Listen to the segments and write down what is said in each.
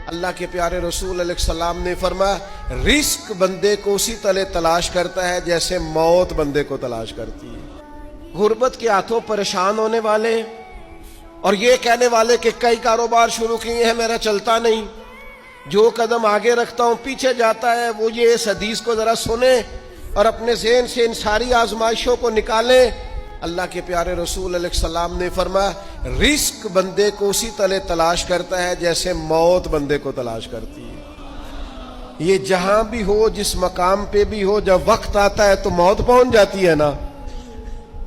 اللہ کے پیارے رسول علیہ السلام نے فرمایا رزق بندے کو اسی طرح تلاش کرتا ہے جیسے موت بندے کو تلاش کرتی ہے۔ غربت کے ہاتھوں پریشان ہونے والے اور یہ کہنے والے کہ کئی کاروبار شروع کیے ہیں میرا چلتا نہیں، جو قدم آگے رکھتا ہوں پیچھے جاتا ہے، وہ یہ اس حدیث کو ذرا سنیں اور اپنے ذہن سے ان ساری آزمائشوں کو نکالیں۔ اللہ کے پیارے رسول علیہ السلام نے فرمایا رزق بندے کو اسی طرح تلاش کرتا ہے جیسے موت بندے کو تلاش کرتی ہے۔ یہ جہاں بھی ہو، جس مقام پہ بھی ہو، جب وقت آتا ہے تو موت پہنچ جاتی ہے نا،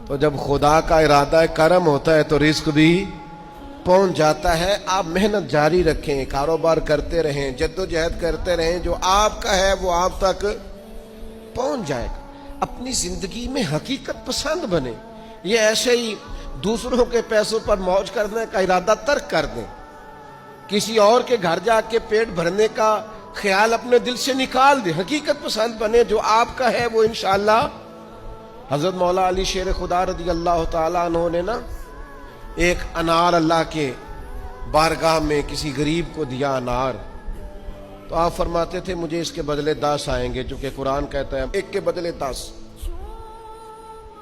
تو جب خدا کا ارادہ کرم ہوتا ہے تو رزق بھی پہنچ جاتا ہے۔ آپ محنت جاری رکھیں، کاروبار کرتے رہیں، جدوجہد کرتے رہیں، جو آپ کا ہے وہ آپ تک پہنچ جائے گا۔ اپنی زندگی میں حقیقت پسند بنے، یہ ایسے ہی دوسروں کے پیسوں پر موج کرنے کا ارادہ ترک کر دیں، کسی اور کے گھر جا کے پیٹ بھرنے کا خیال اپنے دل سے نکال دیں، حقیقت پسند بنے، جو آپ کا ہے وہ انشاءاللہ۔ حضرت مولا علی شیر خدا رضی اللہ تعالیٰ عنہ نے نا ایک انار اللہ کے بارگاہ میں کسی غریب کو دیا انار، تو آپ فرماتے تھے مجھے اس کے بدلے 10 آئیں گے، چونکہ قرآن کہتا ہے ایک کے بدلے 10۔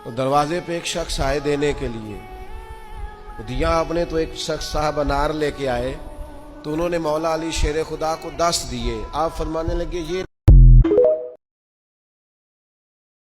تو دروازے پہ ایک شخص آئے دینے کے لیے، دیا آپ نے، تو ایک شخص صاحب انار لے کے آئے، تو انہوں نے مولا علی شیر خدا کو 10 دیے۔ آپ فرمانے لگے یہ